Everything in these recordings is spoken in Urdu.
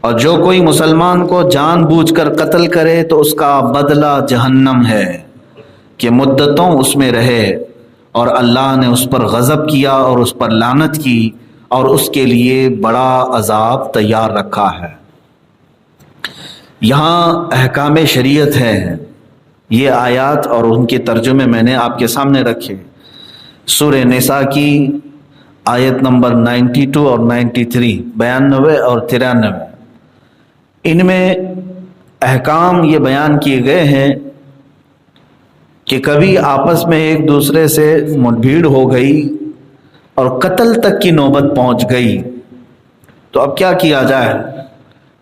اور جو کوئی مسلمان کو جان بوجھ کر قتل کرے تو اس کا بدلہ جہنم ہے کہ مدتوں اس میں رہے، اور اللہ نے اس پر غضب کیا اور اس پر لعنت کی، اور اس کے لیے بڑا عذاب تیار رکھا ہے۔ یہاں احکام شریعت ہے، یہ آیات اور ان کے ترجمے میں نے آپ کے سامنے رکھے۔ سورہ نساء کی آیت نمبر 92 اور 93، 92 اور 93، ان میں احکام یہ بیان کیے گئے ہیں کہ کبھی آپس میں ایک دوسرے سے مٹ بھیڑ ہو گئی اور قتل تک کی نوبت پہنچ گئی تو اب کیا کیا جائے۔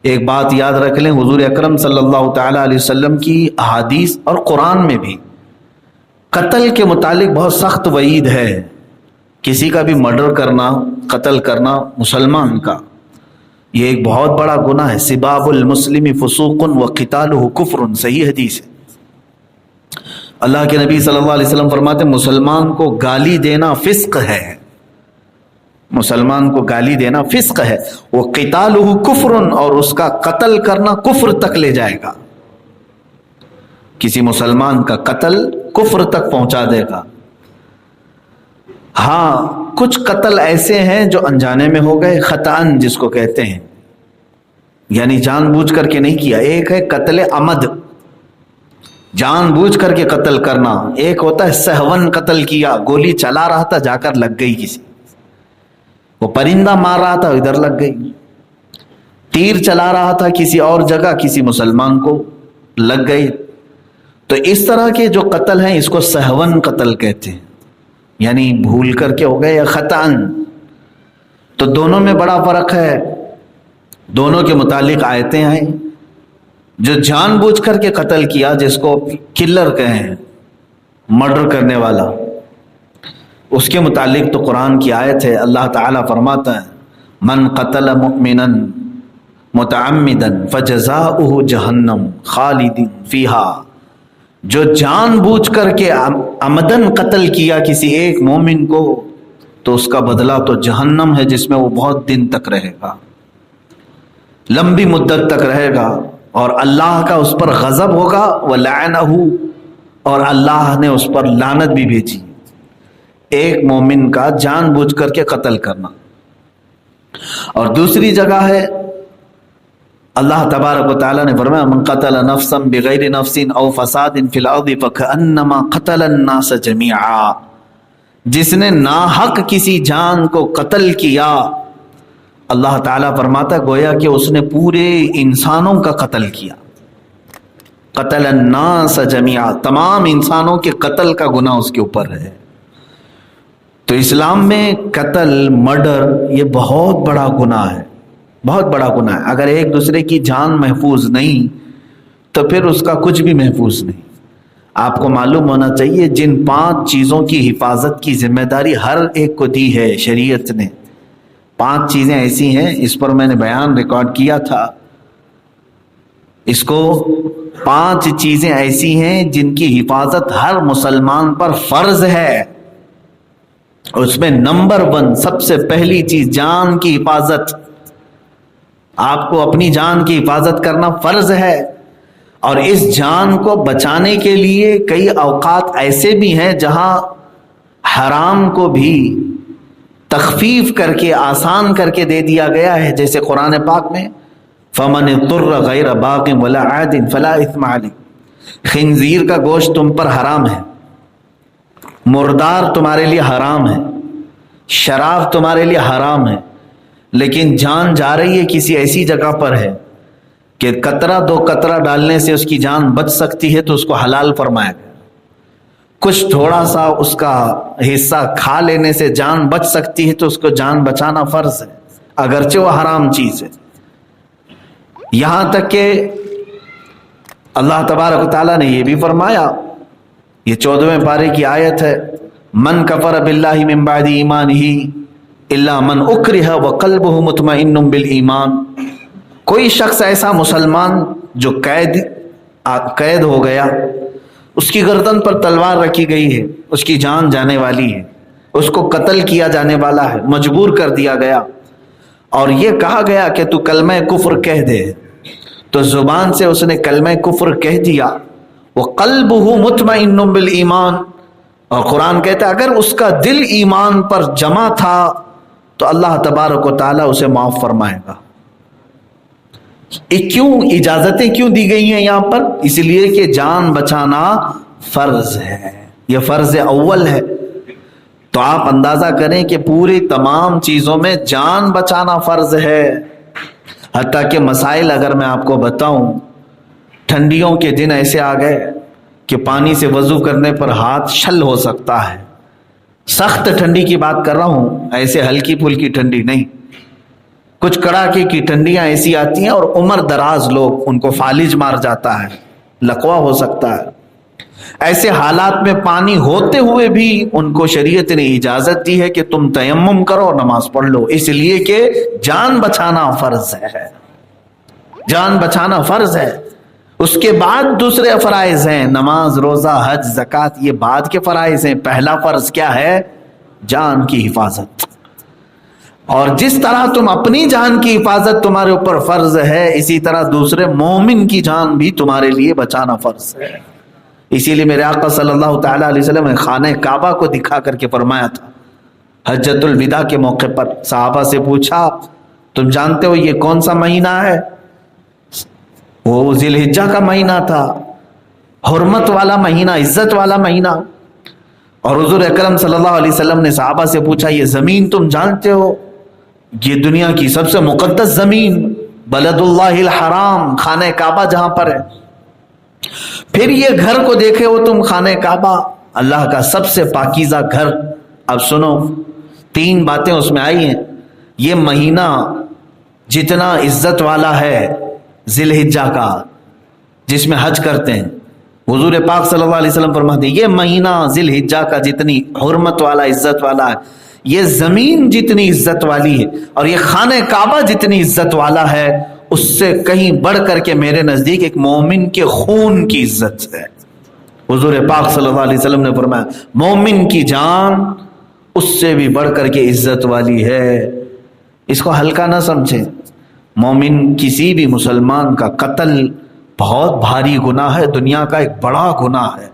ایک بات یاد رکھ لیں، حضور اکرم صلی اللہ تعالی علیہ وسلم کی احادیث اور قرآن میں بھی قتل کے متعلق بہت سخت وعید ہے۔ کسی کا بھی مرڈر کرنا، قتل کرنا مسلمان کا، یہ ایک بہت بڑا گناہ ہے۔ سباب المسلم فسوق وقتالہ کفر، صحیح حدیث ہے۔ اللہ کے نبی صلی اللہ علیہ وسلم فرماتے ہیں مسلمان کو گالی دینا فسق ہے، مسلمان کو گالی دینا فسق ہے، وہ قتالہ کفر، اور اس کا قتل کرنا کفر تک لے جائے گا۔ کسی مسلمان کا قتل کفر تک پہنچا دے گا۔ ہاں کچھ قتل ایسے ہیں جو انجانے میں ہو گئے، خطأً جس کو کہتے ہیں، یعنی جان بوجھ کر کے نہیں کیا۔ ایک ہے قتل عمد، جان بوجھ کر کے قتل کرنا، ایک ہوتا ہے سہون قتل کیا، گولی چلا رہا تھا جا کر لگ گئی کسی، وہ پرندہ مار رہا تھا ادھر لگ گئی، تیر چلا رہا تھا کسی اور جگہ کسی مسلمان کو لگ گئی۔ تو اس طرح کے جو قتل ہیں اس کو سہون قتل کہتے ہیں، یعنی بھول کر کے ہو گئے یا خطأً۔ تو دونوں میں بڑا فرق ہے، دونوں کے متعلق آیتیں ہیں۔ جو جان بوجھ کر کے قتل کیا، جس کو کلر کہیں، مرڈر کرنے والا، اس کے متعلق تو قرآن کی آیت ہے۔ اللہ تعالیٰ فرماتا ہے من قتل مؤمنا متعمدا فجزاؤہ جہنم خالدین فیہا، جو جان بوجھ کر کے عمدن قتل کیا کسی ایک مومن کو تو اس کا بدلہ تو جہنم ہے، جس میں وہ بہت دن تک رہے گا، لمبی مدت تک رہے گا، اور اللہ کا اس پر غضب ہوگا، وَلَعَنَهُ، اور اللہ نے اس پر لعنت بھی بھیجی۔ ایک مومن کا جان بوجھ کر کے قتل کرنا۔ اور دوسری جگہ ہے اللہ تبارک و تعالیٰ نے فرمایا من قتل نفسا بغیر نفس او فساد فی الارض فکأنما قتل الناس جميعا، جس نے ناحق کسی جان کو قتل کیا، اللہ تعالیٰ فرماتا گویا کہ اس نے پورے انسانوں کا قتل کیا۔ قتل الناس جميعا، تمام انسانوں کے قتل کا گناہ اس کے اوپر ہے۔ تو اسلام میں قتل، مرڈر، یہ بہت بڑا گناہ ہے، بہت بڑا گناہ ہے۔ اگر ایک دوسرے کی جان محفوظ نہیں تو پھر اس کا کچھ بھی محفوظ نہیں۔ آپ کو معلوم ہونا چاہیے جن 5 چیزوں کی حفاظت کی ذمہ داری ہر ایک کو دی ہے شریعت نے، 5 چیزیں ایسی ہیں، اس پر میں نے بیان ریکارڈ کیا تھا، اس کو 5 چیزیں ایسی ہیں جن کی حفاظت ہر مسلمان پر فرض ہے۔ اس میں نمبر 1 سب سے پہلی چیز جان کی حفاظت۔ آپ کو اپنی جان کی حفاظت کرنا فرض ہے، اور اس جان کو بچانے کے لیے کئی اوقات ایسے بھی ہیں جہاں حرام کو بھی تخفیف کر کے آسان کر کے دے دیا گیا ہے، جیسے قرآن پاک میں فَمَنِ اضْطُرَّ غَيْرَ بَاغٍ وَلَا عَادٍ فَلَا إِثْمَ عَلَيْهِ، خنزیر کا گوشت تم پر حرام ہے، مردار تمہارے لیے حرام ہے، شراب تمہارے لیے حرام ہے، لیکن جان جا رہی ہے کسی ایسی جگہ پر ہے کہ قطرہ 2 قطرہ ڈالنے سے اس کی جان بچ سکتی ہے تو اس کو حلال فرمایا گیا۔ کچھ تھوڑا سا اس کا حصہ کھا لینے سے جان بچ سکتی ہے تو اس کو جان بچانا فرض ہے، اگرچہ وہ حرام چیز ہے۔ یہاں تک کہ اللہ تبارک و تعالیٰ نے یہ بھی فرمایا، یہ 14ویں پارے کی آیت ہے، من کفر باللہ من بعد ایمانہ الا من اکرہ وقلبہ مطمئن بالایمان، کوئی شخص ایسا مسلمان جو قید ہو گیا، اس کی گردن پر تلوار رکھی گئی ہے، اس کی جان جانے والی ہے، اس کو قتل کیا جانے والا ہے، مجبور کر دیا گیا، اور یہ کہا گیا کہ تو کلمہ کفر کہہ دے، تو زبان سے اس نے کلمہ کفر کہہ دیا، وَقَلْبُهُ مُطْمَئِنٌ بِالْإِيمَانِ، اور قرآن کہتا ہے اگر اس کا دل ایمان پر جمع تھا تو اللہ تبارک و تعالیٰ اسے معاف فرمائے گا۔ کیوں اجازتیں کیوں دی گئی ہیں یہاں پر؟ اس لیے کہ جان بچانا فرض ہے، یہ فرض اول ہے۔ تو آپ اندازہ کریں کہ پوری تمام چیزوں میں جان بچانا فرض ہے، حتیٰ کہ مسائل اگر میں آپ کو بتاؤں، ٹھنڈیوں کے دن ایسے آ گئے کہ پانی سے وضو کرنے پر ہاتھ شل ہو سکتا ہے، سخت ٹھنڈی کی بات کر رہا ہوں، ایسے ہلکی پھلکی ٹھنڈی نہیں، کچھ کڑاکے کی ٹھنڈیاں ایسی آتی ہیں اور عمر دراز لوگ ان کو فالج مار جاتا ہے، لقوا ہو سکتا ہے۔ ایسے حالات میں پانی ہوتے ہوئے بھی ان کو شریعت نے اجازت دی ہے کہ تم تیمم کرو اور نماز پڑھ لو، اس لیے کہ جان بچانا فرض ہے، جان بچانا فرض ہے۔ اس کے بعد دوسرے فرائض ہیں، نماز، روزہ، حج، زکوٰۃ، یہ بعد کے فرائض ہیں۔ پہلا فرض کیا ہے؟ جان کی حفاظت۔ اور جس طرح تم اپنی جان کی حفاظت تمہارے اوپر فرض ہے، اسی طرح دوسرے مومن کی جان بھی تمہارے لیے بچانا فرض ہے۔ اسی لیے میرے آقا صلی اللہ تعالیٰ علیہ وسلم نے خانہ کعبہ کو دکھا کر کے فرمایا تھا حجۃ الوداع کے موقع پر، صحابہ سے پوچھا تم جانتے ہو یہ کون سا مہینہ ہے؟ وہ ذی الحجہ کا مہینہ تھا، حرمت والا مہینہ، عزت والا مہینہ۔ اور حضور اکرم صلی اللہ علیہ وسلم نے صحابہ سے پوچھا یہ زمین تم جانتے ہو؟ یہ دنیا کی سب سے مقدس زمین، بلد اللہ الحرام، خانہ کعبہ جہاں پر ہے۔ پھر یہ گھر کو دیکھے ہو تم، خانہ کعبہ، اللہ کا سب سے پاکیزہ گھر۔ اب سنو، تین باتیں اس میں آئی ہیں۔ یہ مہینہ جتنا عزت والا ہے ذی الحجہ کا، جس میں حج کرتے ہیں، حضور پاک صلی اللہ علیہ وسلم فرماتے ہیں یہ مہینہ ذی الحجہ کا جتنی حرمت والا، عزت والا ہے، یہ زمین جتنی عزت والی ہے اور یہ خانہ کعبہ جتنی عزت والا ہے، اس سے کہیں بڑھ کر کے میرے نزدیک ایک مومن کے خون کی عزت ہے۔ حضور پاک صلی اللہ علیہ وسلم نے فرمایا مومن کی جان اس سے بھی بڑھ کر کے عزت والی ہے، اس کو ہلکا نہ سمجھیں۔ مومن کسی بھی مسلمان کا قتل بہت بھاری گناہ ہے، دنیا کا ایک بڑا گناہ ہے۔